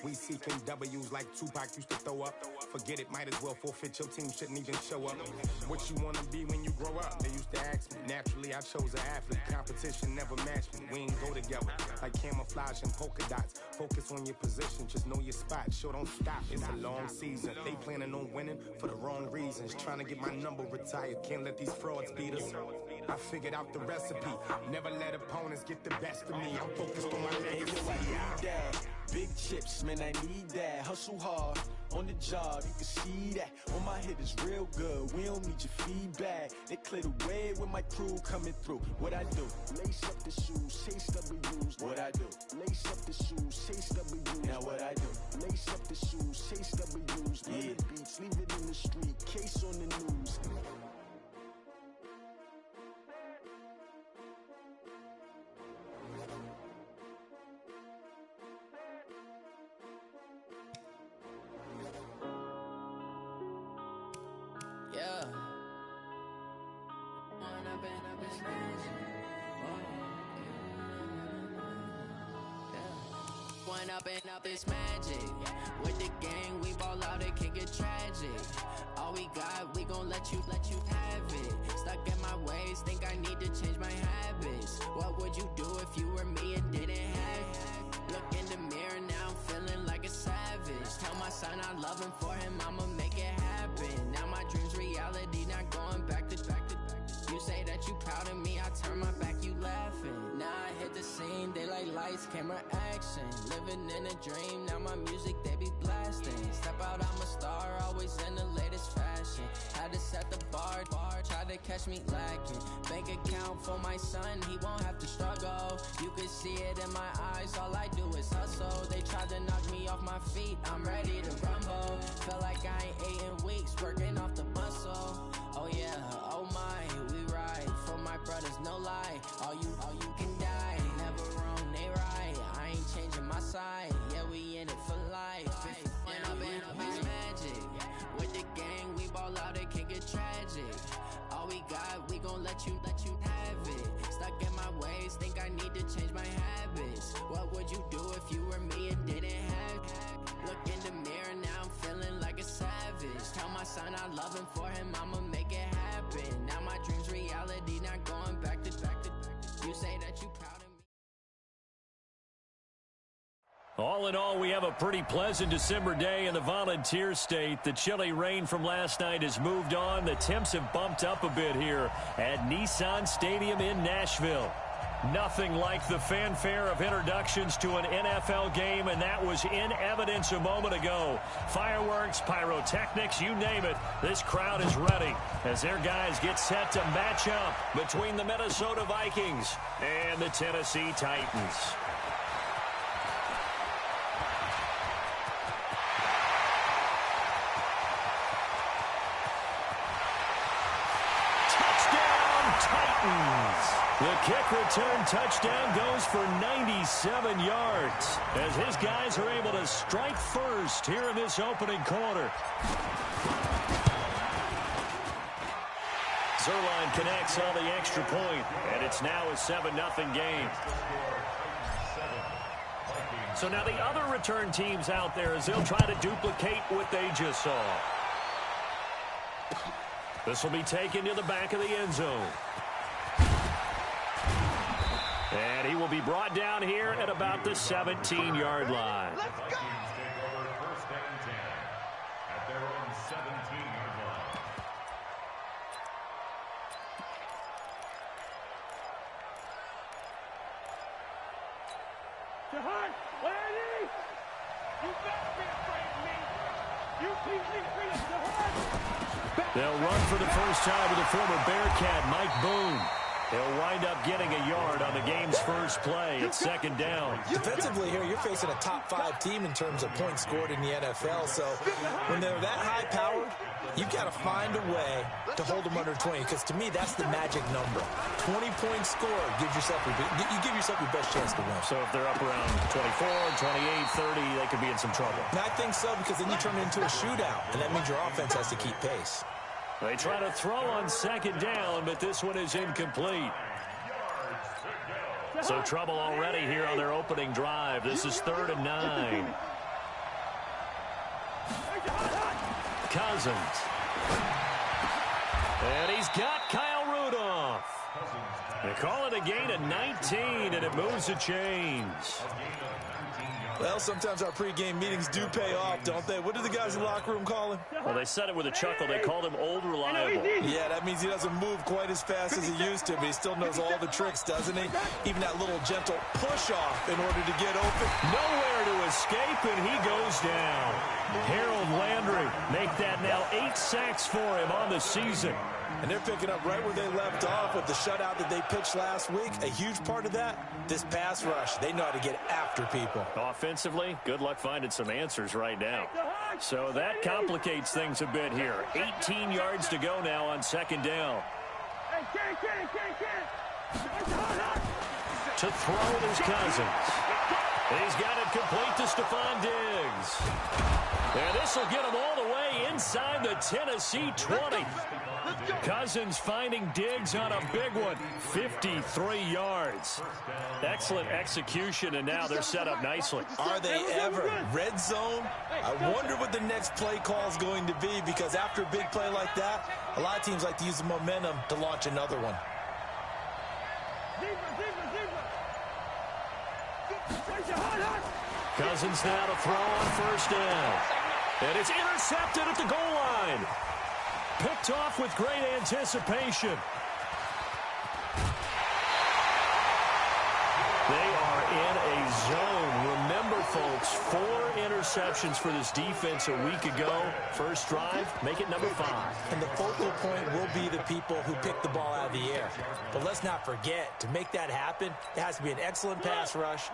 We seeking W's like Tupac used to throw up. Forget it, might as well forfeit. Your team shouldn't even show up. What you wanna be when you grow up? They used to ask me. Naturally, I chose an athlete. Competition never matched me. We ain't go together like camouflage and polka dots. Focus on your position, just know your spot. Sure, don't stop. It's a long season. They planning on winning for the wrong reasons. Trying to get my number retired. Can't let these frauds beat us. I figured out the recipe. Never let opponents get the best of me. I'm focused on my legacy. Big chips, man, I need that. Hustle hard, on the job, you can see that. On my hit is real good, we don't need your feedback. They clear the way with my crew coming through. What I do? Lace up the shoes, chase W's. What I do? Lace up the shoes, chase W's. Now what I do? Lace up the shoes, chase W's. Yeah. The beats, leave it in the street, case on the news. Up this magic with the gang, we ball out, it can get tragic. All we got, we gon' let you have it. Stuck in my ways, think I need to change my habits. What would you do if you were me and didn't have it? Look in the mirror, now I'm feeling like a savage. Tell my son I love him, for him I'ma make it happen. Now my dreams reality, not going back to. You say that you proud of me, I turn my back, you laughing. Now I hit the scene, they like lights, camera, action. Living in a dream, now my music, they be blasting. Step out, I'm a star, always in the latest fashion. Had to set the bar, try to catch me lacking. Bank account for my son, he won't have to struggle. You can see it in my eyes, all I do is hustle. They tried to knock me off my feet, I'm ready to rumble. Felt like I ain't ate in weeks, working off the muscle. Oh yeah, oh my, we ride for my brothers, no lie. All you can die, never wrong, they right. I ain't changing my side, yeah, we in it for life. When I've been up, it's magic. With the gang, we ball out, it can get tragic. All we got, we gon' let you have it. Stuck in my ways, think I need to change my habits. What would you do if you were me and didn't have it? Look in the mirror, now I'm feeling like a savage. Tell my son I love him, for him I'ma make it happen. Now my dreams reality, not going back to. You say that you proud of me. All in all, we have a pretty pleasant December day in the Volunteer State. The chilly rain from last night has moved on. The temps have bumped up a bit here at Nissan Stadium in Nashville. Nothing like the fanfare of introductions to an NFL game, and that was in evidence a moment ago. Fireworks, pyrotechnics, you name it. This crowd is ready as their guys get set to match up between the Minnesota Vikings and the Tennessee Titans. The kick return touchdown goes for 97 yards as his guys are able to strike first here in this opening quarter. Zerline connects on the extra point, and it's now a 7-0 game. So now the other return teams out there, as they'll try to duplicate what they just saw. This will be taken to the back of the end zone. And he will be brought down here at about the 17-yard line. Let's go! Take over first and 10 at their own 17-yard line. Jahan, where are you? You better be afraid of me. You keep me free, Jahan. They'll run for the first time with the former Bearcat, Mike Boone. He'll wind up getting a yard on the game's first play. It's second down. Defensively here, you're facing a top-5 team in terms of points scored in the NFL. So when they're that high-powered, you've got to find a way to hold them under 20. Because to me, that's the magic number. 20 points scored gives yourself you give yourself your best chance to win. So if they're up around 24, 28, 30, they could be in some trouble. And I think so, because then you turn it into a shootout, and that means your offense has to keep pace. They try to throw on second down, but this one is incomplete. So trouble already here on their opening drive. This is 3rd and 9. Cousins. And he's got Kyle Rudolph. They call it a gain of 19, and it moves the chains. Well, sometimes our pregame meetings do pay off, don't they? What do the guys in the locker room call him? Well, they said it with a chuckle. They called him Old Reliable. Yeah, that means he doesn't move quite as fast as he used to, but he still knows all the tricks, doesn't he? Even that little gentle push-off in order to get open. Nowhere to escape, and he goes down. Harold Landry make that now 8 sacks for him on the season. And they're picking up right where they left off with the shutout that they pitched last week. A huge part of that, this pass rush. They know how to get after people. Offensively, good luck finding some answers right now. So that complicates things a bit here. 18 yards to go now on second down. To throw is Cousins. He's got it complete to Stephon Diggs. And this will get him all the way inside the Tennessee 20. Cousins finding Diggs on a big one. 53 yards. Excellent execution, and now they're set up nicely. Are they ever? Red zone? I wonder what the next play call is going to be, because after a big play like that, a lot of teams like to use the momentum to launch another one. Cousins now to throw on first down. And it's intercepted at the goal line. Picked off with great anticipation. They are in a zone. Remember, folks, 4 interceptions for this defense a week ago. First drive, make it number 5. And the focal point will be the people who pick the ball out of the air. But let's not forget, to make that happen, it has to be an excellent pass rush,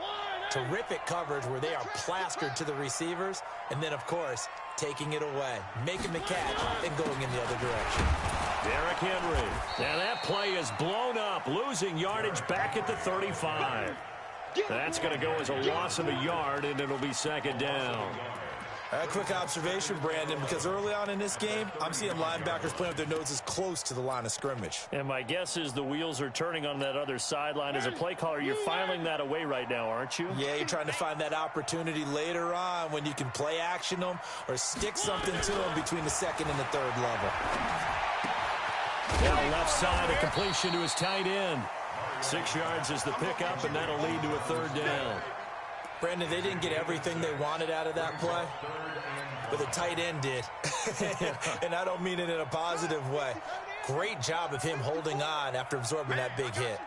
terrific coverage where they are plastered to the receivers, and then, of course, taking it away, making the catch, and going in the other direction. Derrick Henry. And that play is blown up, losing yardage back at the 35. That's going to go as a loss of a yard, and it'll be second down. A quick observation, Brandon, because early on in this game, I'm seeing linebackers playing with their noses close to the line of scrimmage. And my guess is the wheels are turning on that other sideline. As a play caller, you're filing that away right now, aren't you? Yeah, you're trying to find that opportunity later on when you can play action them or stick something to them between the second and the third level. Now left side, a completion to his tight end. 6 yards is the pickup, and that'll lead to a third down. Brandon, they didn't get everything they wanted out of that play, but the tight end did. And I don't mean it in a positive way. Great job of him holding on after absorbing that big hit.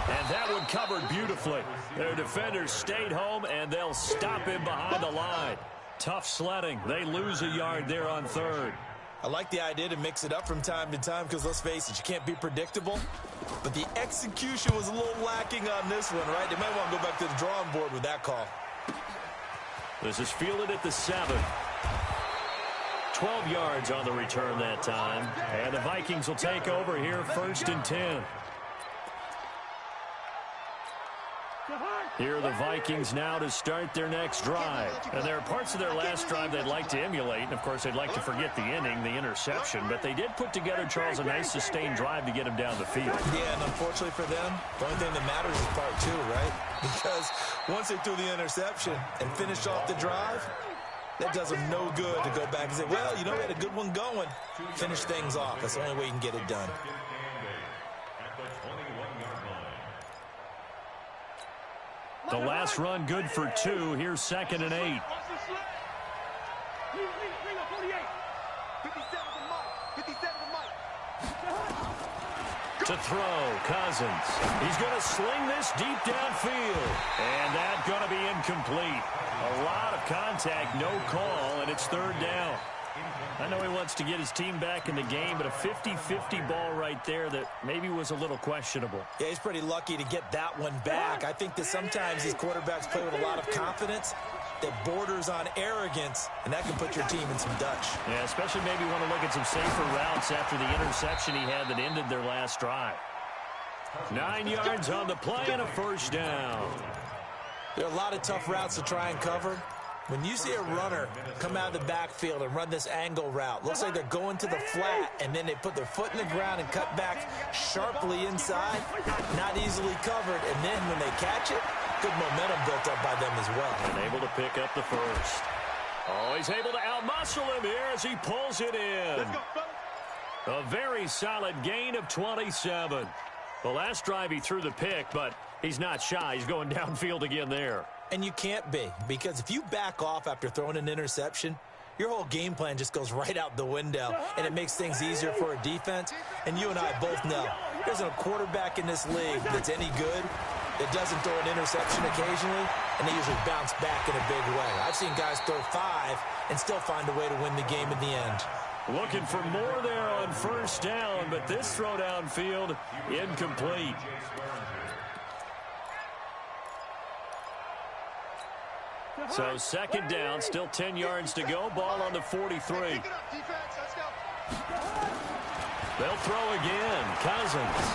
And that one covered beautifully. Their defenders stayed home, and they'll stop him behind the line. Tough sledding. They lose a yard there on third. I like the idea to mix it up from time to time because, let's face it, you can't be predictable. But the execution was a little lacking on this one, right? They might want to go back to the drawing board with that call. This is fielded at the 7. 12 yards on the return that time. And the Vikings will take over here, 1st and 10. Here are the Vikings now to start their next drive. And there are parts of their last drive they'd like to emulate. And, of course, they'd like to forget the inning, the interception. But they did put together, Charles, a nice sustained drive to get him down the field. Yeah, and unfortunately for them, the only thing that matters is part 2, right? Because once they threw the interception and finished off the drive, that does them no good to go back and say, well, you know, we had a good one going. Finish things off. That's the only way you can get it done. The last run good for 2. Here's 2nd and 8. To throw, Cousins. He's going to sling this deep downfield. And that's going to be incomplete. A lot of contact, no call, and it's 3rd down. I know he wants to get his team back in the game, but a 50-50 ball right there that maybe was a little questionable. Yeah, he's pretty lucky to get that one back. I think that sometimes these quarterbacks play with a lot of confidence that borders on arrogance, and that can put your team in some Dutch. Yeah, especially maybe want to look at some safer routes after the interception he had that ended their last drive. 9 yards on the play and a 1st down. There are a lot of tough routes to try and cover. When you see a runner come out of the backfield and run this angle route, looks like they're going to the flat, and then they put their foot in the ground and cut back sharply inside, not easily covered, and then when they catch it, good momentum built up by them as well. And able to pick up the first. Oh, he's able to outmuscle him here as he pulls it in. A very solid gain of 27. The last drive he threw the pick, but he's not shy. He's going downfield again there. And you can't be, because if you back off after throwing an interception, your whole game plan just goes right out the window, and it makes things easier for a defense. And you and I both know there's a quarterback in this league that's any good that doesn't throw an interception occasionally, and they usually bounce back in a big way. I've seen guys throw 5 and still find a way to win the game in the end. Looking for more there on first down, but this throw downfield incomplete. So second down, still 10 yards to go. Ball on the 43. They'll throw again. Cousins.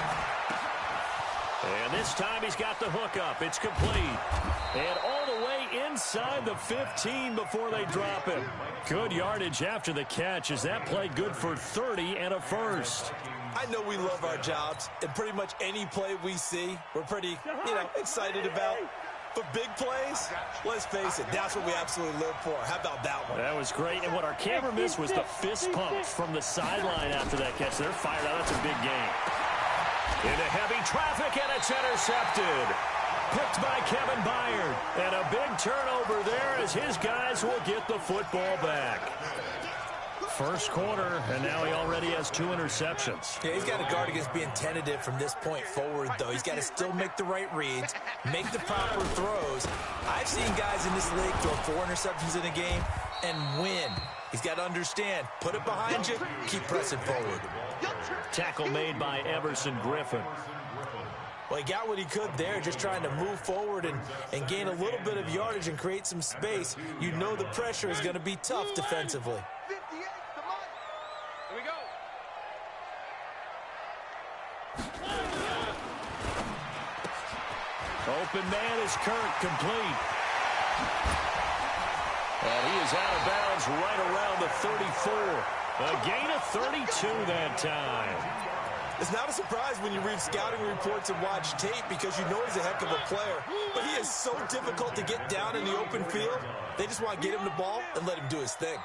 And this time he's got the hook up. It's complete. And all the way inside the 15 before they drop him. Good yardage after the catch as that play good for 30 and a first. I know we love our jobs, and pretty much any play we see, we're pretty, excited about. But big plays, let's face it, that's what we absolutely live for. How about that one? That was great. And what our camera missed was the fist pumps from the sideline after that catch. They're fired out. That's a big game. Into heavy traffic, and it's intercepted. Picked by Kevin Byard. And a big turnover there as his guys will get the football back. First quarter, and now he already has 2 interceptions. Yeah, he's got to guard against being tentative from this point forward, though. He's got to still make the right reads, make the proper throws. I've seen guys in this league throw 4 interceptions in a game and win. He's got to understand, put it behind you, keep pressing forward. Tackle made by Everson Griffin. Well, he got what he could there, just trying to move forward and gain a little bit of yardage and create some space. You know the pressure is going to be tough defensively. Open man is Kirk, complete. And he is out of bounds right around the 34. A gain of 32 that time. It's not a surprise when you read scouting reports and watch tape because you know he's a heck of a player. But he is so difficult to get down in the open field. They just want to get him the ball and let him do his thing.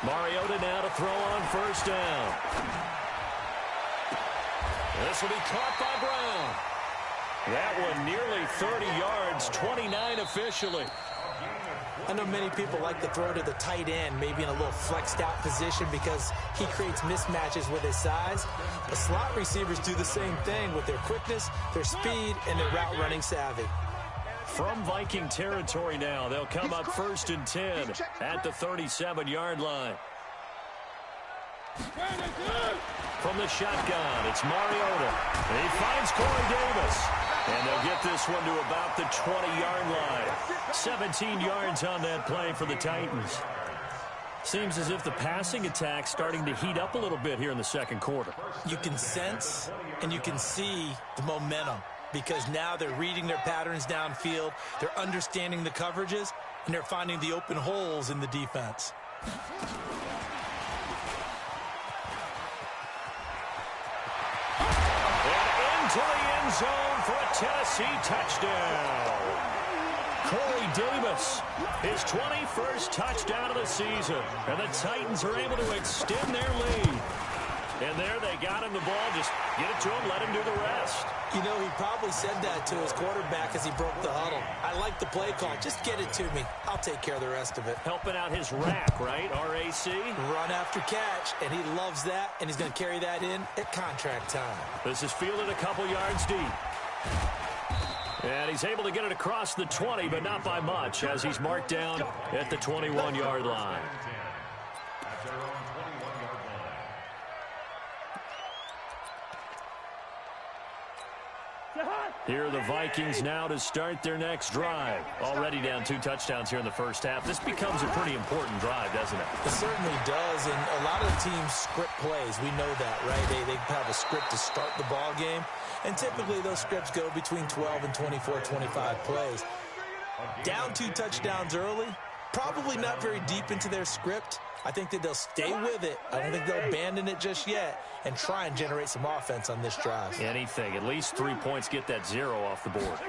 Mariota now to throw on first down. This will be caught by Brown. That one nearly 30 yards, 29 officially. I know many people like to throw to the tight end, maybe in a little flexed out position because he creates mismatches with his size. But slot receivers do the same thing with their quickness, their speed, and their route running savvy. From Viking territory now, they'll come up 1st and 10 at the 37-yard line. From the shotgun, it's Mariota. He finds Corey Davis. And they'll get this one to about the 20-yard line. 17 yards on that play for the Titans. Seems as if the passing attack's starting to heat up a little bit here in the second quarter. You can sense and you can see the momentum because now they're reading their patterns downfield, they're understanding the coverages, and they're finding the open holes in the defense. To the end zone for a Tennessee touchdown. Corey Davis, his 21st touchdown of the season. And the Titans are able to extend their lead. And there they got him the ball. Just get it to him, let him do the rest. You know, he probably said that to his quarterback as he broke the huddle. I like the play call. Just get it to me. I'll take care of the rest of it. Helping out his rack, right? RAC. Run after catch, and he loves that, and he's going to carry that in at contract time. This is fielded a couple yards deep. And he's able to get it across the 20, but not by much, as he's marked down at the 21-yard line. Here are the Vikings now to start their next drive. Already down 2 touchdowns here in the first half. This becomes a pretty important drive, doesn't it? It certainly does, and a lot of the teams script plays. We know that, right? They have a script to start the ball game, and typically those scripts go between 12 and 24, 25 plays. Down 2 touchdowns early, probably not very deep into their script. I think that they'll stay with it. I don't think they'll abandon it just yet and try and generate some offense on this drive. Anything. At least 3 points, get that 0 off the board.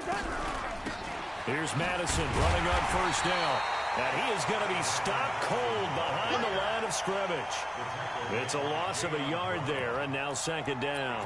Here's Madison running on first down. And he is going to be stopped cold behind the line of scrimmage. It's a loss of a yard there, and now second down.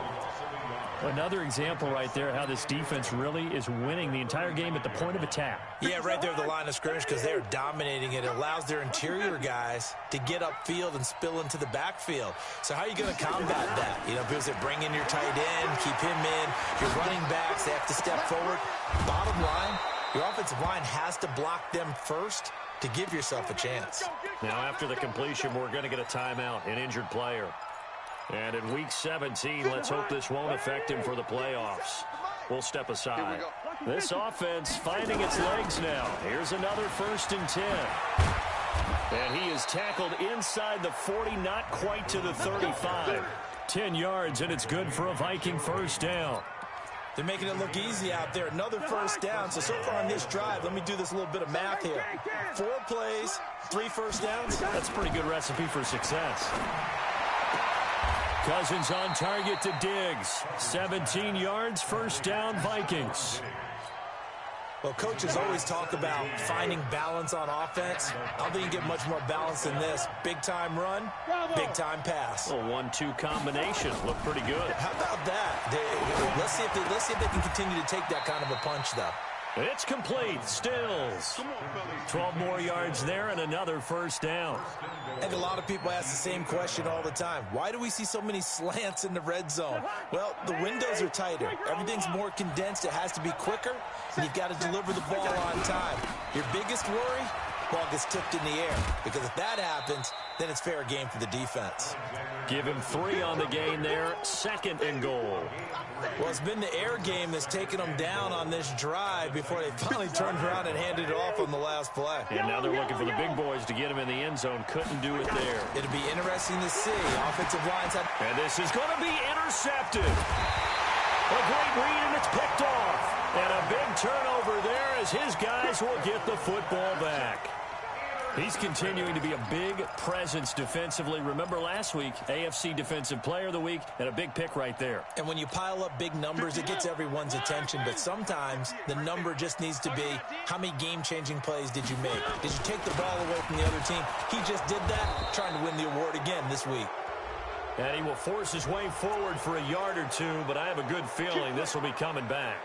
Another example right there how this defense really is winning the entire game at the point of attack. Yeah, right there at the line of scrimmage because they're dominating it. It allows their interior guys to get upfield and spill into the backfield. So how are you going to combat that? You know, because they bring in your tight end, keep him in. Your running backs, they have to step forward. Bottom line, your offensive line has to block them first to give yourself a chance. Now after the completion, we're going to get a timeout, an injured player. And in Week 17, let's hope this won't affect him for the playoffs. We'll step aside. This offense finding its legs now. Here's another 1st and 10. And he is tackled inside the 40, not quite to the 35. 10 yards, and it's good for a Viking first down. They're making it look easy out there. Another first down. So far on this drive, let me do this little bit of math here. 4 plays, 3 first downs. That's a pretty good recipe for success. Cousins on target to Diggs. 17 yards, first down, Vikings. Well, coaches always talk about finding balance on offense. I don't think you get much more balance than this. Big-time run, big-time pass. A 1-2 combination. Look pretty good. How about that? Let's see if they can continue to take that kind of a punch, though. It's complete. Stills. 12 more yards there and another first down. I think a lot of people ask the same question all the time. Why do we see so many slants in the red zone? Well, the windows are tighter. Everything's more condensed. It has to be quicker, and you've got to deliver the ball on time. Your biggest worry? Ball gets tipped in the air. Because if that happens, then it's fair game for the defense. Give him 3 on the gain there. 2nd and goal. Well, it's been the air game that's taken them down on this drive before they finally turned around and handed it off on the last play. And now they're looking for the big boys to get him in the end zone. Couldn't do it there. It'll be interesting to see. Offensive lines have... And this is going to be intercepted. A great read, and it's picked off. And a big turnover there as his guys will get the football back. He's continuing to be a big presence defensively. Remember last week, AFC Defensive Player of the Week, and a big pick right there. And when you pile up big numbers, it gets everyone's attention. But sometimes the number just needs to be, how many game-changing plays did you make? Did you take the ball away from the other team? He just did that, trying to win the award again this week. And he will force his way forward for a yard or 2, but I have a good feeling this will be coming back.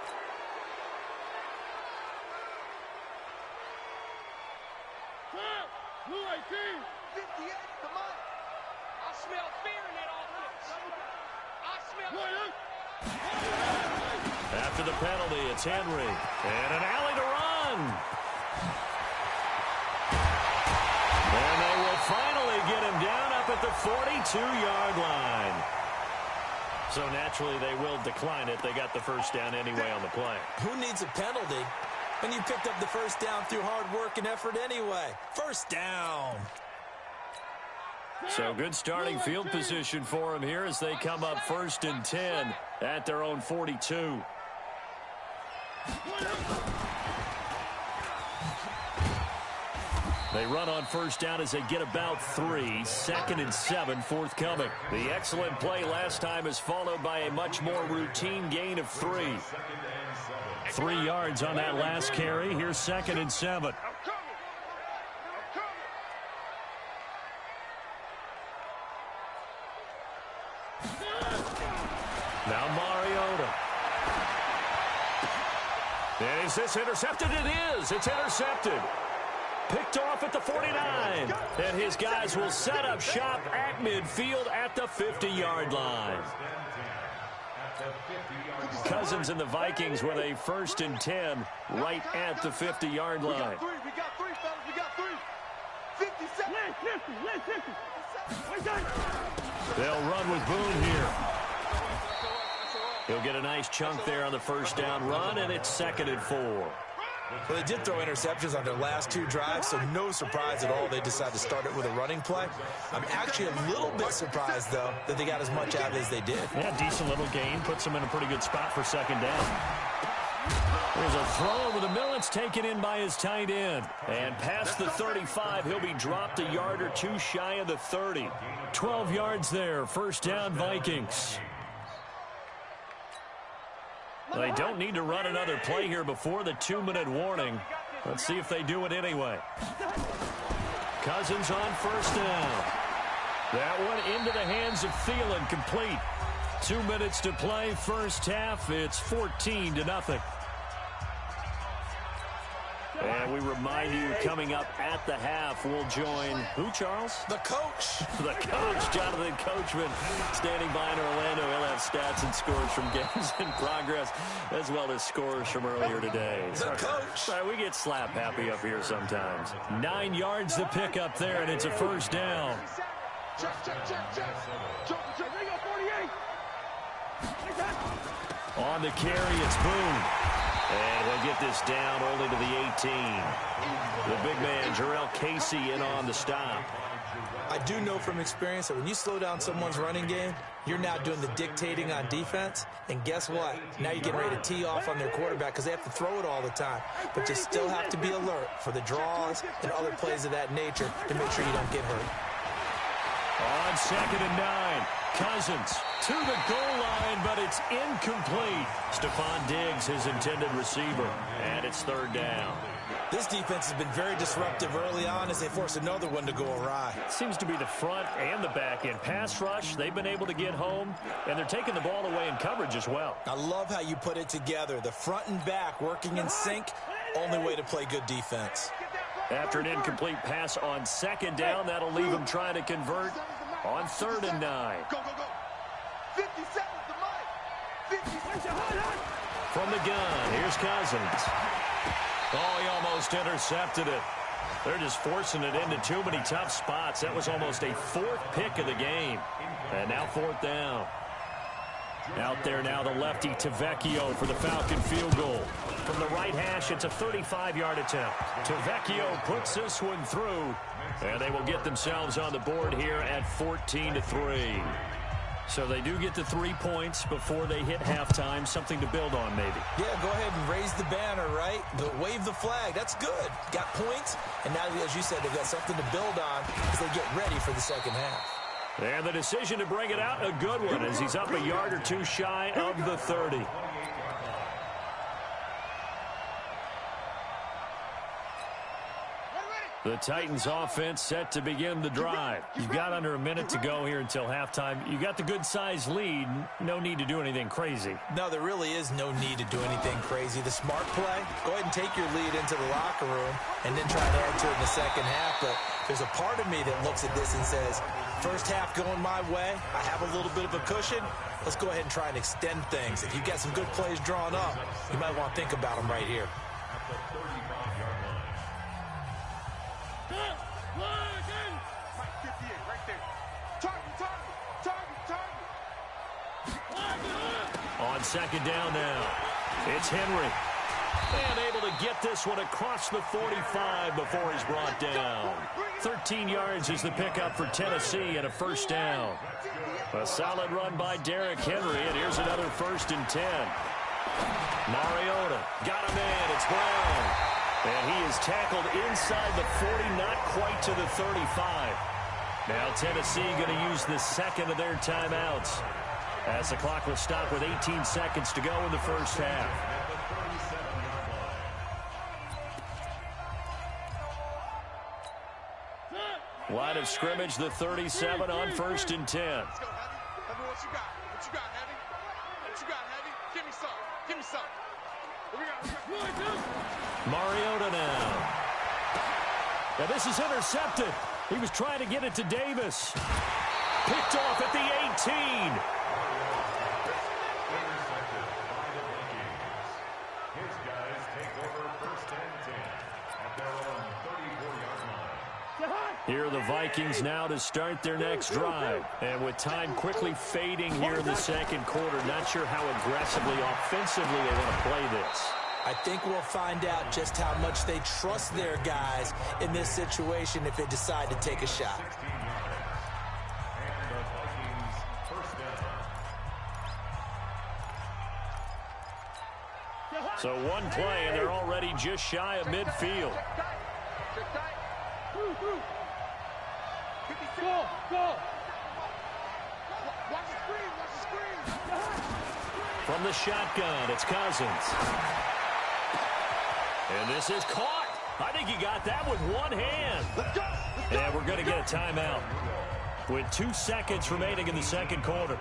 After the penalty, it's Henry. And an alley to run. And they will finally get him down up at the 42-yard line. So naturally, they will decline it. They got the first down anyway on the play. Who needs a penalty when you picked up the first down through hard work and effort anyway? First down. So good starting field position for them here as they come up 1st and 10 at their own 42. They run on first down as they get about 3. 2nd and 7 forthcoming. The excellent play last time is followed by a much more routine gain of 3. 3 yards on that last carry. Here's 2nd and 7. Now Mariota. And is this intercepted? It is. It's intercepted. Picked off at the 49. And his guys will set up shop at midfield at the 50-yard line. Cousins and the Vikings with a 1st and 10 right at the 50-yard line. We got 3, fellas. We got 3. 50 seconds. They'll run with Boone here. He'll get a nice chunk there on the first down run, and it's 2nd and 4. Well, they did throw interceptions on their last 2 drives, so no surprise at all they decided to start it with a running play. I'm actually a little bit surprised, though, that they got as much out as they did. Yeah, decent little gain. Puts them in a pretty good spot for 2nd down. There's a throw over the middle. It's taken in by his tight end. And past the 35, he'll be dropped a yard or 2 shy of the 30. 12 yards there. First down, Vikings. They don't need to run another play here before the 2-minute warning. Let's see if they do it anyway. Cousins on first down. That one into the hands of Thielen, complete. 2 minutes to play, first half. It's 14-0. And we remind you, coming up at the half, we'll join who, Charles? The coach. The coach, Jonathan Coachman, standing by in Orlando. He'll have stats and scores from games in progress, as well as scores from earlier today. The coach. Sorry, we get slap happy up here sometimes. 9 yards to pick up there, and it's a first down. Check. There you go, 48. On the carry, it's Boone. And he'll get this down only to the 18. The big man, Jarrell Casey, in on the stop. I do know from experience that when you slow down someone's running game, you're now doing the dictating on defense. And guess what? Now you're getting ready to tee off on their quarterback because they have to throw it all the time. But you still have to be alert for the draws and other plays of that nature to make sure you don't get hurt. On 2nd and 9, Cousins to the goal line, but it's incomplete. Stephon Diggs, his intended receiver, and it's 3rd down. This defense has been very disruptive early on as they force another one to go awry. Seems to be the front and the back end. Pass rush, they've been able to get home, and they're taking the ball away in coverage as well. I love how you put it together. The front and back working in sync, only way to play good defense. After an incomplete pass on 2nd down, that'll leave them trying to convert on 3rd and 9. Go. 50 seconds to Mike. From the gun, here's Cousins. Oh, he almost intercepted it. They're just forcing it into too many tough spots. That was almost a 4th pick of the game. And now 4th down. Out there now, the lefty Tavecchio for the Falcon field goal. From the right hash, it's a 35-yard attempt. Tavecchio puts this one through, and they will get themselves on the board here at 14-3. So they do get the 3 points before they hit halftime, something to build on maybe. Yeah, go ahead and raise the banner, right? Wave the flag. That's good. Got points, and now, as you said, they've got something to build on as they get ready for the second half. And the decision to bring it out, a good one, as he's up a yard or 2 shy of the 30. The Titans offense set to begin the drive. You've got under a minute to go here until halftime. You got the good-sized lead. No need to do anything crazy. No, there really is no need to do anything crazy. The smart play, go ahead and take your lead into the locker room and then try to add to it in the second half. But there's a part of me that looks at this and says, first half going my way, I have a little bit of a cushion. Let's go ahead and try and extend things. If you've got some good plays drawn up, you might want to think about them right here. On 2nd down now, it's Henry. And able to get this one across the 45 before he's brought down. 13 yards is the pickup for Tennessee and a first down. A solid run by Derrick Henry, and here's another 1st and 10. Mariota got a man, it's Brown. And he is tackled inside the 40, not quite to the 35. Now Tennessee going to use the second of their timeouts, as the clock will stop with 18 seconds to go in the first half. Line of scrimmage, the 37 on 1st and 10. Let's go, Heavy. Heavy, what you got? What you got, Heavy? What you got, Heavy? Give me some. Give me some. What we got? Mariota now. Now this is intercepted. He was trying to get it to Davis. Picked off at the 18. His guys take over 1st and 10 at their own 34-yard line. Here are the Vikings now to start their next drive. And with time quickly fading here in the second quarter, not sure how aggressively, offensively they want to play this. I think we'll find out just how much they trust their guys in this situation if they decide to take a shot. So one play, and they're already just shy of midfield. From the shotgun, it's Cousins. And this is caught. I think he got that with one hand. And we're going to get a timeout with 2 seconds remaining in the second quarter.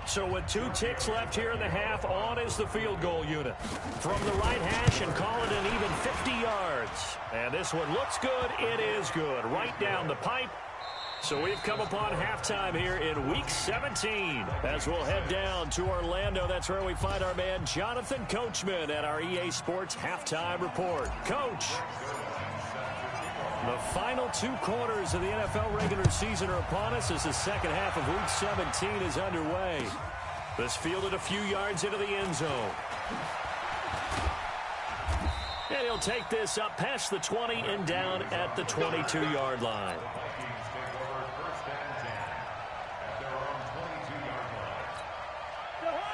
So with 2 ticks left here in the half, on is the field goal unit. From the right hash and call it an even 50 yards. And this one looks good. It is good. Right down the pipe. So we've come upon halftime here in Week 17. As we'll head down to Orlando, that's where we find our man Jonathan Coachman at our EA Sports Halftime Report. Coach. The final 2 quarters of the NFL regular season are upon us as the second half of Week 17 is underway. This fielded a few yards into the end zone. And he'll take this up past the 20 and down at the 22-yard line.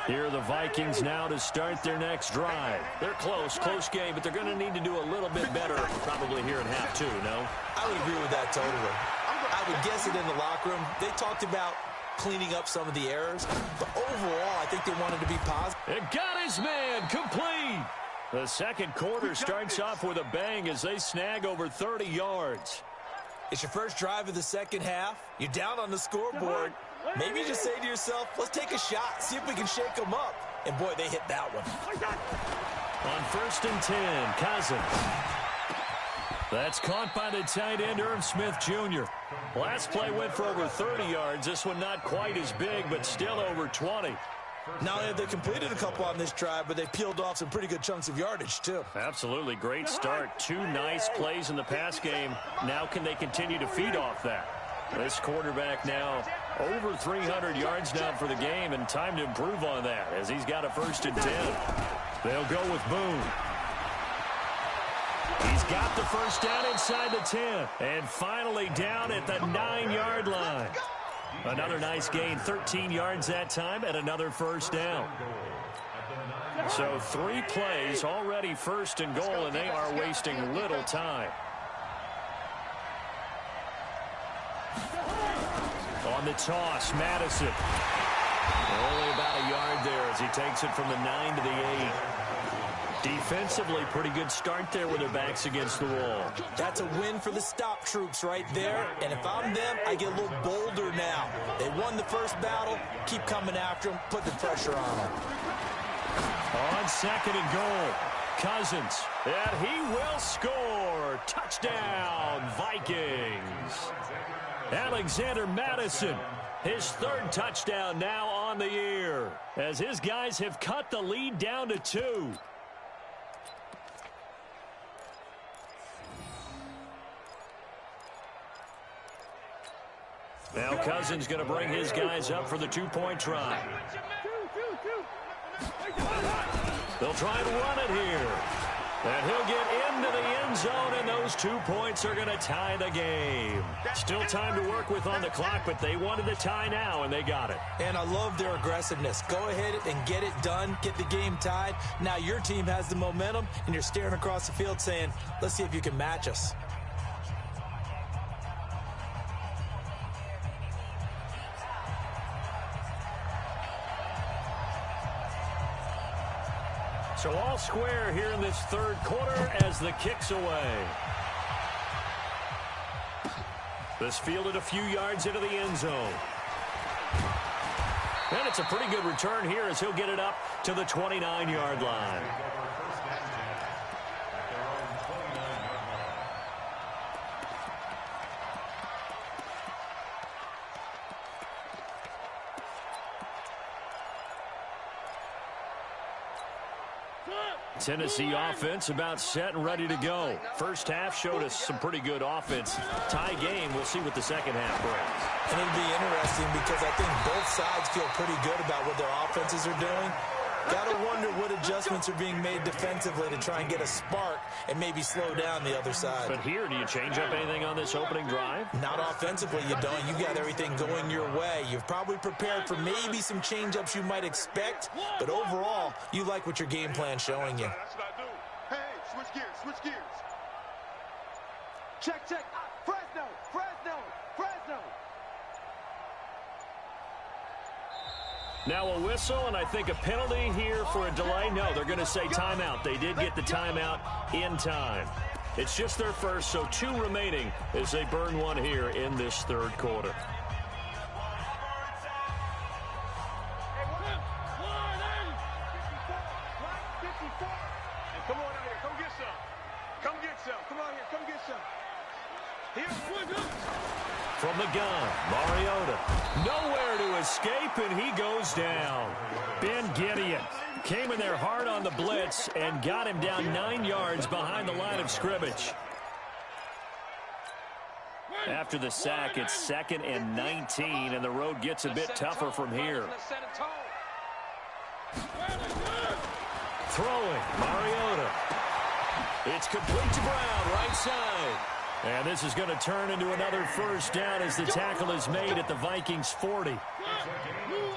Here are the Vikings now to start their next drive. They're close game, but they're going to need to do a little bit better probably here in half 2, no? I would agree with that totally. I would guess it in the locker room. They talked about cleaning up some of the errors, but overall, I think they wanted to be positive. And got his man complete. The second quarter starts off with a bang as they snag over 30 yards. It's your first drive of the second half. You're down on the scoreboard. Maybe you just say to yourself, let's take a shot, see if we can shake them up. And, boy, they hit that one. On 1st and 10, Cousins. That's caught by the tight end, Irv Smith Jr. Last play went for over 30 yards. This one not quite as big, but still over 20. Not only have they completed a couple on this drive, but they peeled off some pretty good chunks of yardage, too. Absolutely. Great start. 2 nice plays in the pass game. Now can they continue to feed off that? This quarterback now over 300 yards now for the game, and time to improve on that as he's got a 1st and 10. They'll go with Boone. He's got the first down inside the 10, and finally down at the 9-yard line. Another nice gain, 13 yards that time, and another first down. So 3 plays, already 1st and goal, and they are wasting little time. On the toss, Madison. Only about a yard there as he takes it from the 9 to the 8. Defensively, pretty good start there with their backs against the wall. That's a win for the stop troops right there. And if I'm them, I get a little bolder now. They won the first battle. Keep coming after them. Put the pressure on them. On 2nd and goal, Cousins. And he will score. Touchdown, Vikings. Alexander Madison, his 3rd touchdown now on the year, as his guys have cut the lead down to 2. Now Cousins going to bring his guys up for the 2-point try. They'll try and run it here. And he'll get into the end zone, and those 2 points are going to tie the game. Still time to work with on the clock, but they wanted the tie now, and they got it. And I love their aggressiveness. Go ahead and get it done, get the game tied. Now your team has the momentum, and you're staring across the field saying, let's see if you can match us. So all square here in this 3rd quarter as the kick's away. This fielded a few yards into the end zone. And it's a pretty good return here as he'll get it up to the 29-yard line. Tennessee offense about set and ready to go. First half showed us some pretty good offense. Tie game, we'll see what the second half brings. And it'll be interesting because I think both sides feel pretty good about what their offenses are doing. Got to wonder what adjustments are being made defensively to try and get a spark and maybe slow down the other side. But here, do you change up anything on this opening drive? Not offensively, you don't. You got everything going your way. You've probably prepared for maybe some change-ups you might expect, but overall, you like what your game plan's showing you. That's what I do. Hey, switch gears, switch gears. Check, check. Fresno, Fresno, Fresno. Now a whistle, and I think a penalty here for a delay. No, they're going to say timeout. They did get the timeout in time. It's just their first, so 2 remaining as they burn one here in this third quarter. Come on out here, come get some. Come get some. Come on here, come get some. Here, from the gun, Mariota. Nowhere to escape, and he goes down. Ben Gideon came in there hard on the blitz and got him down 9 yards behind the line of scrimmage. After the sack, it's 2nd and 19, and the road gets a bit tougher from here. Throwing, Mariota. It's complete to Brown, right side. And this is going to turn into another first down as the tackle is made at the Vikings 40.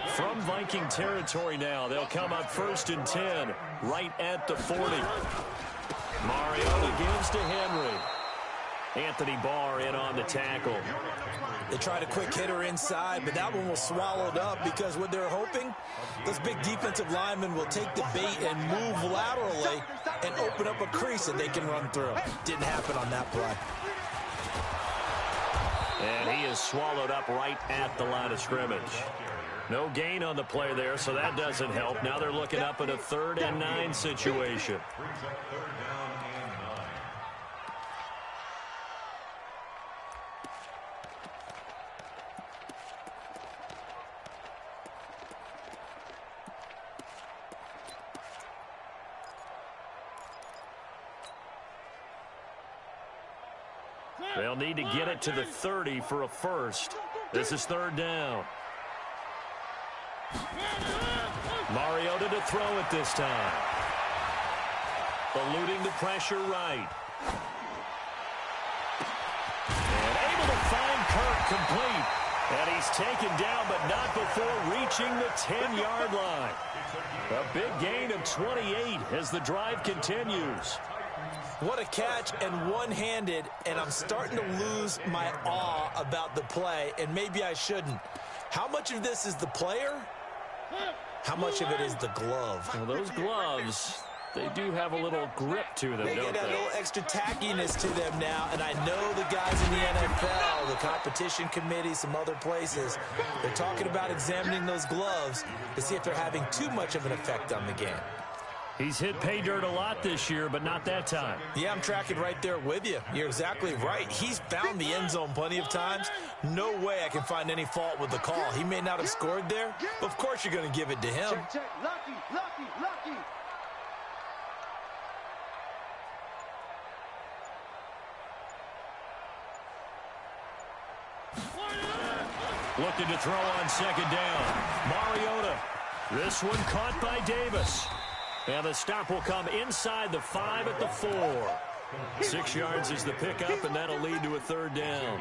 From Viking territory now, they'll come up 1st and 10, right at the 40. Mariota gives to Henry. Anthony Barr in on the tackle. They tried a quick hitter inside, but that one was swallowed up because what they're hoping, those big defensive linemen will take the bait and move laterally and open up a crease that they can run through. Didn't happen on that play. And he is swallowed up right at the line of scrimmage. No gain on the play there, so that doesn't help. Now they're looking up at a 3rd and 9 situation. They'll need to get it to the 30 for a first. This is 3rd down. Mariota to throw it this time. Eluding the pressure right. And able to find Kirk complete. And he's taken down, but not before reaching the 10-yard line. A big gain of 28 as the drive continues. What a catch, and one-handed, and I'm starting to lose my awe about the play, and maybe I shouldn't. How much of this is the player? How much of it is the glove? Well, those gloves, they do have a little grip to them, They don't get a they? little extra tackiness to them now, and I know the guys in the NFL, the competition committee, some other places, they're talking about examining those gloves to see if they're having too much of an effect on the game. He's hit pay dirt a lot this year, but not that time. Yeah, I'm tracking right there with you. You're exactly right. He's found the end zone plenty of times. No way I can find any fault with the call. He may not have scored there, but of course you're going to give it to him. check, check. Lucky, lucky, lucky. Looking to throw on 2nd down. Mariota. This one caught by Davis. And the stop will come inside the 5 at the 4. 6 yards is the pickup, and that'll lead to a 3rd down.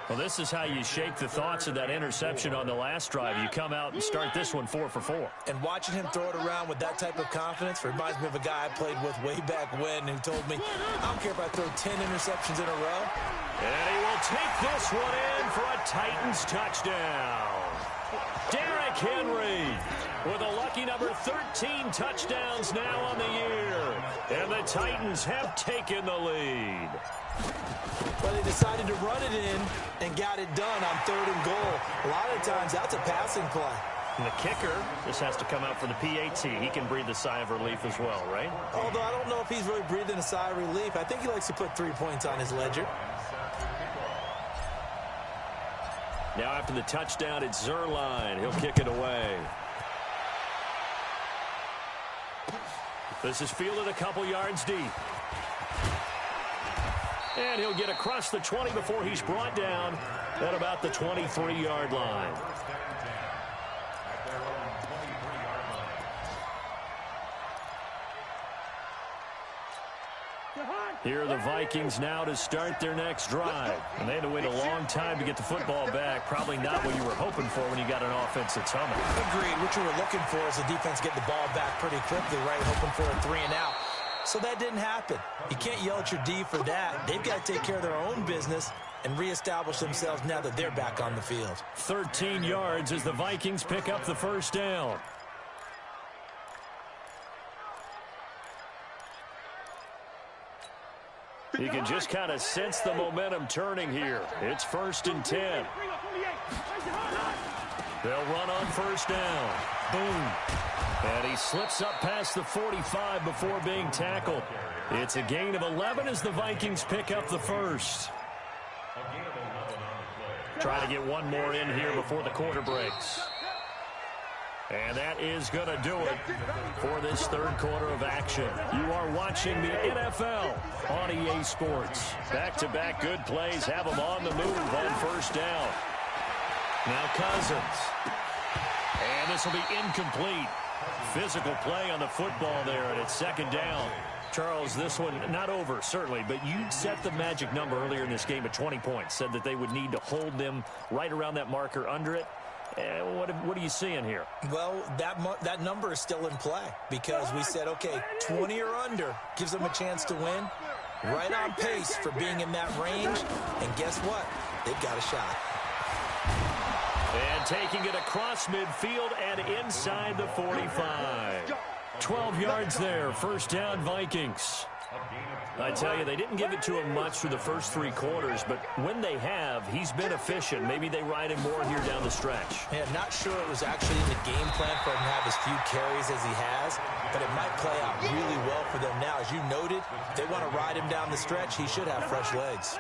Well, this is how you shake the thoughts of that interception on the last drive. You come out and start this one 4 for 4. And watching him throw it around with that type of confidence reminds me of a guy I played with way back when who told me, I don't care if I throw 10 interceptions in a row. And he will take this one in for a Titans touchdown. Derrick Henry with a lucky number 13 touchdowns now on the year. And the Titans have taken the lead. Well, they decided to run it in and got it done on 3rd and goal. A lot of times that's a passing play. And the kicker just has to come out for the PAT. He can breathe a sigh of relief as well, right? Although I don't know if he's really breathing a sigh of relief. I think he likes to put 3 points on his ledger. Now after the touchdown, it's Zerline. He'll kick it away. This is fielded a couple yards deep. And he'll get across the 20 before he's brought down at about the 23-yard line. Here are the Vikings now to start their next drive. And they had to wait a long time to get the football back. Probably not what you were hoping for when you got an offense that's humming. Agreed. What you were looking for is the defense get the ball back pretty quickly, right? Hoping for a 3 and out. So that didn't happen. You can't yell at your D for that. They've got to take care of their own business and reestablish themselves now that they're back on the field. 13 yards as the Vikings pick up the first down. You can just kind of sense the momentum turning here. It's 1st and 10. They'll run on first down. Boom. And he slips up past the 45 before being tackled. It's a gain of 11 as the Vikings pick up the first. Trying to get one more in here before the quarter breaks. And that is going to do it for this third quarter of action. You are watching the NFL on EA Sports. Back-to-back good plays have them on the move on first down. Now Cousins. And this will be incomplete. Physical play on the football there, and it's 2nd down. Charles, this one not over, certainly, but you set the magic number earlier in this game at 20 points. Said that they would need to hold them right around that marker under it. What are you seeing here? Well, that number is still in play because we said, okay, 20 or under gives them a chance to win. Right on pace for being in that range. And guess what? They've got a shot. And taking it across midfield and inside the 45. 12 yards there. First down, Vikings. I tell you, they didn't give it to him much through the first 3 quarters, but when they have, he's been efficient. Maybe they ride him more here down the stretch. Yeah, not sure it was actually in the game plan for him to have as few carries as he has, but it might play out really well for them now. As you noted, if they want to ride him down the stretch, he should have fresh legs.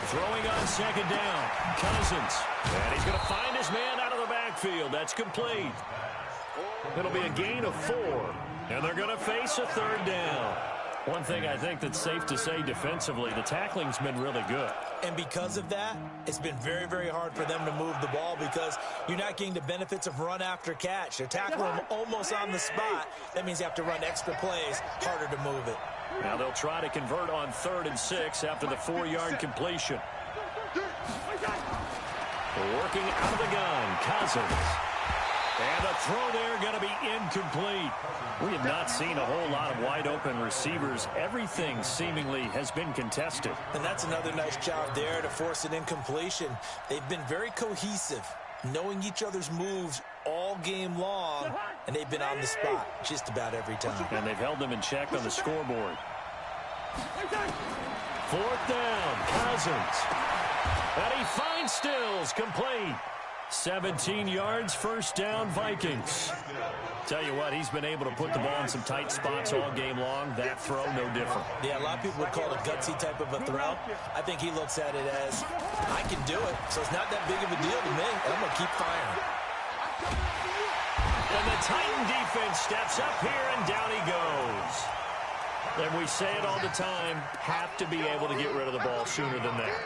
Throwing on 2nd down, Cousins. And he's going to find his man out of the backfield. That's complete. It'll be a gain of 4, and they're going to face a 3rd down. One thing I think that's safe to say defensively, the tackling's been really good. And because of that, it's been very, very hard for them to move the ball because you're not getting the benefits of run after catch. They're tackling them almost on the spot. That means you have to run extra plays, harder to move it. Now they'll try to convert on 3rd and 6 after the 4-yard completion. Working out of the gun, Cousins. And the throw there going to be incomplete. We have not seen a whole lot of wide-open receivers. Everything seemingly has been contested. And that's another nice job there to force an incompletion. They've been very cohesive, knowing each other's moves all game long, and they've been on the spot just about every time. And they've held them in check on the scoreboard. 4th down, Cousins. And he finds Stills, complete. 17 yards, first down, Vikings. Tell you what, he's been able to put the ball in some tight spots all game long. That throw, no different. Yeah, a lot of people would call it a gutsy type of a throw. I think he looks at it as, I can do it, so it's not that big of a deal to me, and I'm going to keep firing. And the Titan defense steps up here, and down he goes. And we say it all the time, have to be able to get rid of the ball sooner than that.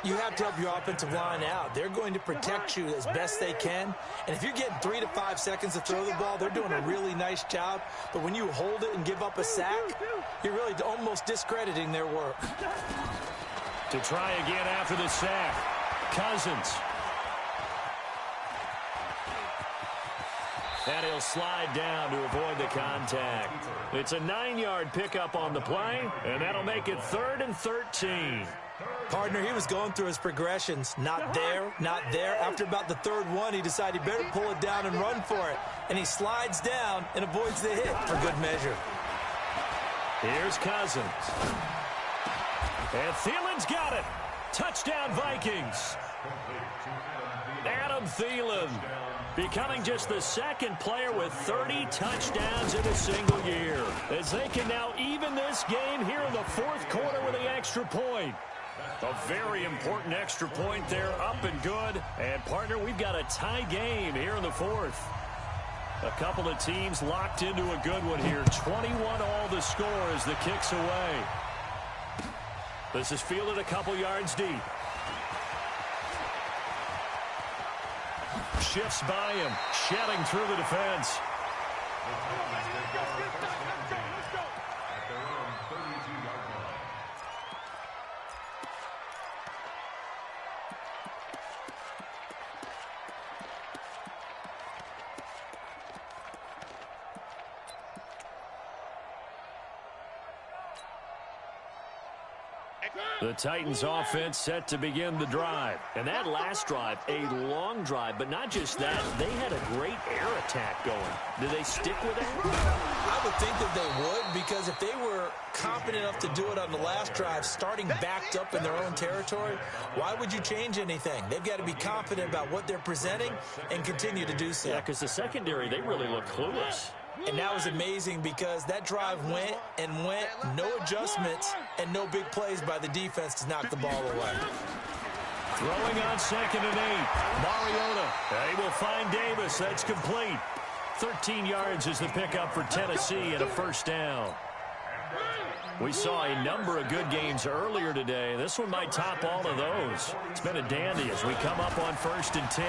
You have to help your offensive line out. They're going to protect you as best they can. And if you're getting 3 to 5 seconds to throw the ball, they're doing a really nice job. But when you hold it and give up a sack, you're really almost discrediting their work. To try again after the sack, Cousins. And he'll slide down to avoid the contact. It's a 9-yard pickup on the play, and that'll make it 3rd and 13. Partner, he was going through his progressions. Not there, not there. After about the 3rd one, he decided he better pull it down and run for it. And he slides down and avoids the hit for good measure. Here's Cousins. And Thielen's got it. Touchdown, Vikings. Adam Thielen becoming just the 2nd player with 30 touchdowns in a single year, as they can now even this game here in the 4th quarter with the extra point. A very important extra point there, up and good. And, partner, we've got a tie game here in the fourth. A couple of teams locked into a good one here. 21 all the score as the kick's away. This is fielded a couple yards deep. Shifts by him, shedding through the defense. The Titans offense set to begin the drive. And that last drive, a long drive, but not just that. They had a great air attack going. Do they stick with it? I would think that they would, because if they were confident enough to do it on the last drive, starting backed up in their own territory, why would you change anything? They've got to be confident about what they're presenting and continue to do so. Yeah, because the secondary, they really look clueless. And that was amazing because that drive went and went, no adjustments, and no big plays by the defense to knock the ball away. Throwing on 2nd and 8. Mariota able to find Davis. That's complete. 13 yards is the pickup for Tennessee and a first down. We saw a number of good games earlier today. This one might top all of those. It's been a dandy as we come up on 1st and 10.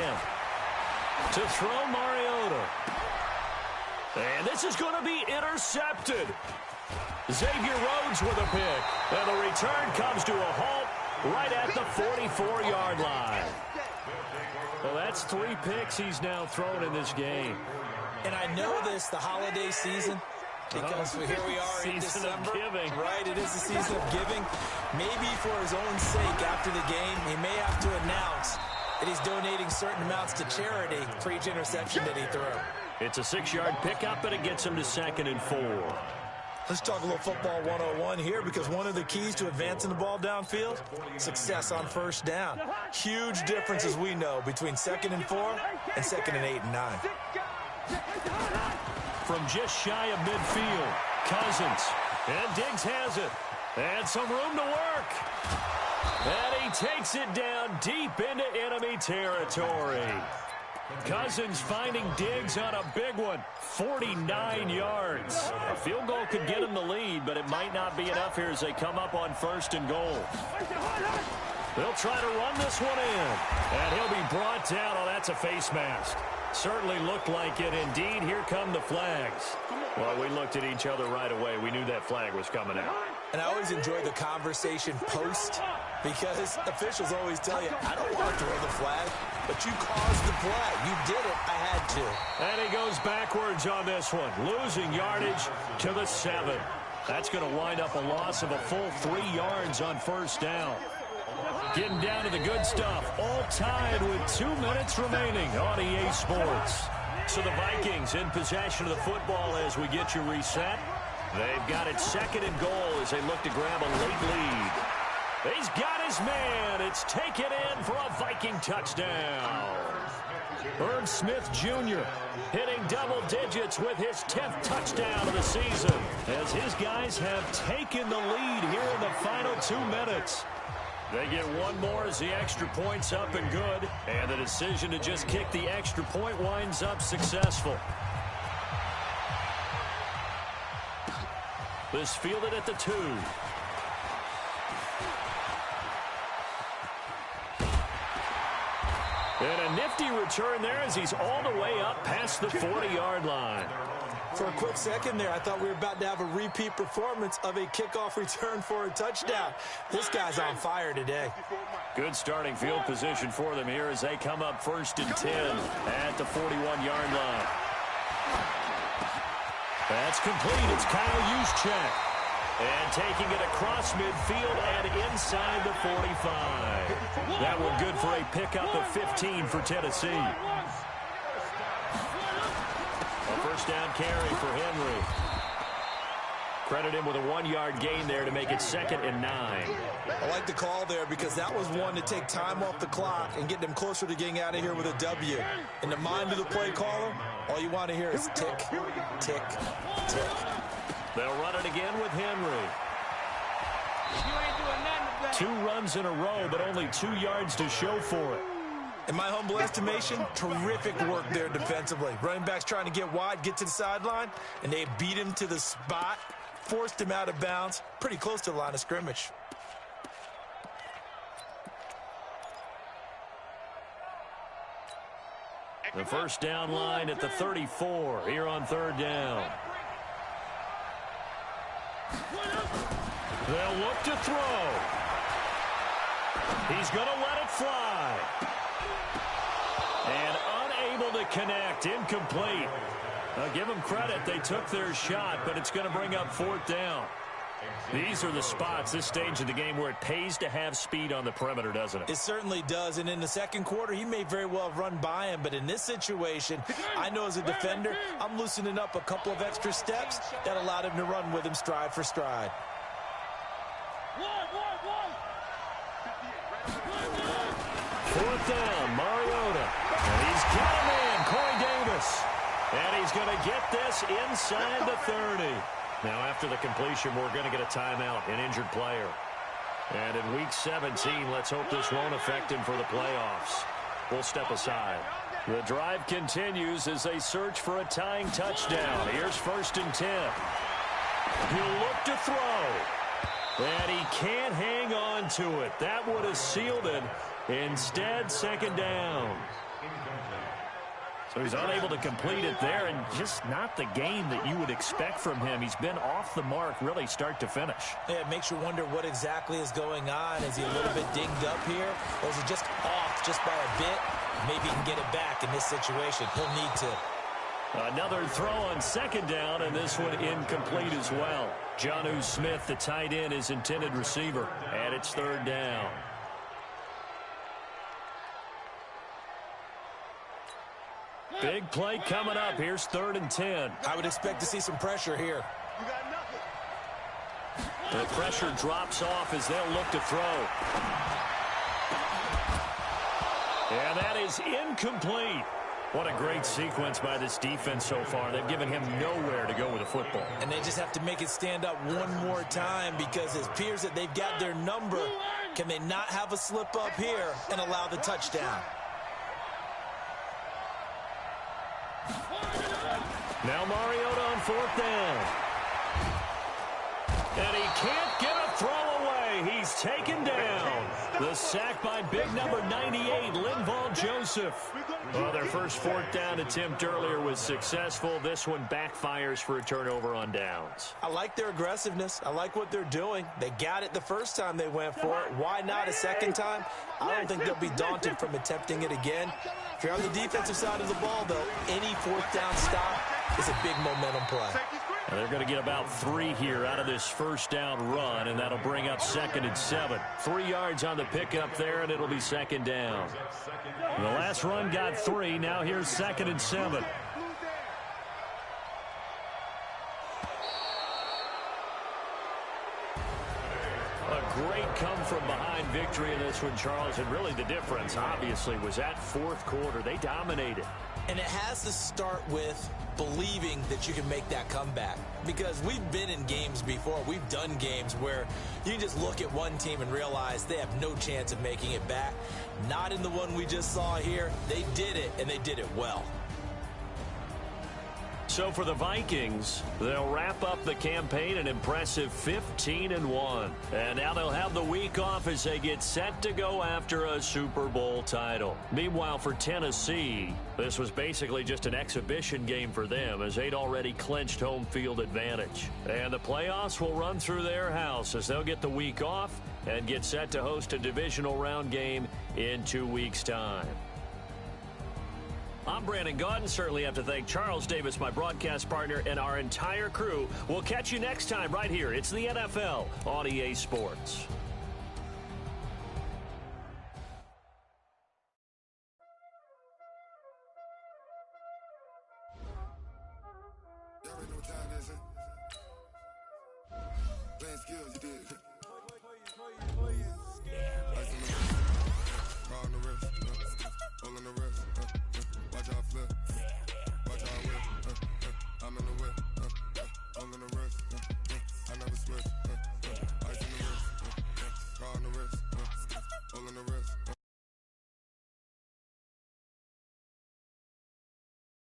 To throw Mariota. And this is going to be intercepted. Xavier Rhodes with a pick. And the return comes to a halt right at the 44-yard line. Well, that's 3 picks he's now thrown in this game. And I know this, the holiday season, because here we are in December. Giving. Right, it is the season of giving. Maybe for his own sake after the game, he may have to announce that he's donating certain amounts to charity for each interception that he threw. It's a 6-yard pickup, and it gets him to 2nd and 4. Let's talk a little football 101 here, because one of the keys to advancing the ball downfield, success on first down. Huge difference, as we know, between 2nd and 4 and 2nd and 8 and 9. From just shy of midfield, Cousins. And Diggs has it. And some room to work. And he takes it down deep into enemy territory. Cousins finding Diggs on a big one. 49 yards. A field goal could get him the lead, but it might not be enough here as they come up on 1st and goal. They'll try to run this one in. And he'll be brought down. Oh, that's a face mask. Certainly looked like it. Indeed, here come the flags. Well, we looked at each other right away. We knew that flag was coming out. And I always enjoy the conversation post, because officials always tell you, I don't want to throw the flag, but you caused the play. You did it. I had to. And he goes backwards on this one, losing yardage to the 7. That's going to wind up a loss of a full 3 yards on first down. Getting down to the good stuff, all tied with 2 minutes remaining on EA Sports. So the Vikings in possession of the football as we get you reset. They've got it 2nd and goal as they look to grab a late lead. He's got his man. It's taken in for a Viking touchdown. Irv Smith Jr. hitting double digits with his 10th touchdown of the season as his guys have taken the lead here in the final 2 minutes. They get one more as the extra point's up and good, and the decision to just kick the extra point winds up successful. This fielded at the 2. And a nifty return there as he's all the way up past the 40-yard line. For a quick second there, I thought we were about to have a repeat performance of a kickoff return for a touchdown. This guy's on fire today. Good starting field position for them here as they come up 1st and 10 at the 41-yard line. That's complete. It's Kyle Juszczyk. And taking it across midfield and inside the 45. That one good for a pickup of 15 for Tennessee. A first down carry for Henry. Credit him with a 1-yard gain there to make it 2nd and 9. I like the call there because that was one to take time off the clock and get them closer to getting out of here with a W. In the mind of the play caller, all you want to hear is tick, tick, tick. They'll run it again with Henry. You ain't doing nothing today. 2 runs in a row, but only 2 yards to show for it. In my humble estimation, terrific work there defensively. Running backs trying to get wide, get to the sideline, and they beat him to the spot, forced him out of bounds, pretty close to the line of scrimmage. The first down line at the 34 here on 3rd down. They'll look to throw. He's going to let it fly. And unable to connect, incomplete. Now give them credit, they took their shot, but it's going to bring up 4th down. These are the spots, this stage of the game, where it pays to have speed on the perimeter, doesn't it? It certainly does, and in the second quarter, he may very well have run by him, but in this situation, I know as a defender, I'm loosening up a couple of extra steps that allowed him to run with him stride for stride. 4th down, Mariota. And he's got him in, Corey Davis. And he's going to get this inside the 30. Now, after the completion, we're going to get a timeout, an injured player. And in Week 17, let's hope this won't affect him for the playoffs. We'll step aside. The drive continues as they search for a tying touchdown. Here's 1st and 10. He'll look to throw. And he can't hang on to it. That would have sealed it. Instead, 2nd down. So he's unable to complete it there, and just not the game that you would expect from him. He's been off the mark really start to finish. Yeah, it makes you wonder what exactly is going on. Is he a little bit dinged up here, or is it just off just by a bit? Maybe he can get it back in this situation. He'll need to. Another throw on 2nd down, and this one incomplete as well. Jonnu Smith, the tight end, is intended receiver, and it's 3rd down. Big play coming up. Here's 3rd and 10. I would expect to see some pressure here. The pressure drops off as they'll look to throw. And that is incomplete. What a great sequence by this defense so far. They've given him nowhere to go with the football. And they just have to make it stand up one more time, because it appears that they've got their number. Can they not have a slip up here and allow the touchdown? Now Mariota on 4th down. And he can't get a throw away. He's taken down. The sack by big number 98, Linval Joseph. Well, their first 4th down attempt earlier was successful. This one backfires for a turnover on downs. I like their aggressiveness. I like what they're doing. They got it the first time they went for it. Why not a second time? I don't think they'll be daunted from attempting it again. If you're on the defensive side of the ball, though, any 4th down stop is a big momentum play. And they're going to get about 3 here out of this first down run, and that'll bring up 2nd and 7. 3 yards on the pickup there, and it'll be 2nd down. The last run got 3. Now here's 2nd and 7. A great come-from-behind victory in this one, Charles, and really the difference, obviously, was that 4th quarter. They dominated. And it has to start with believing that you can make that comeback. Because we've been in games before. We've done games where you just look at one team and realize they have no chance of making it back. Not in the one we just saw here. They did it, and they did it well. So for the Vikings, they'll wrap up the campaign an impressive 15-1. And now they'll have the week off as they get set to go after a Super Bowl title. Meanwhile, for Tennessee, this was basically just an exhibition game for them as they'd already clinched home field advantage. And the playoffs will run through their house as they'll get the week off and get set to host a divisional round game in 2 weeks' time. I'm Brandon Gaudin. Certainly have to thank Charles Davis, my broadcast partner, and our entire crew. We'll catch you next time right here. It's the NFL on EA Sports. I'm in the whip, all in the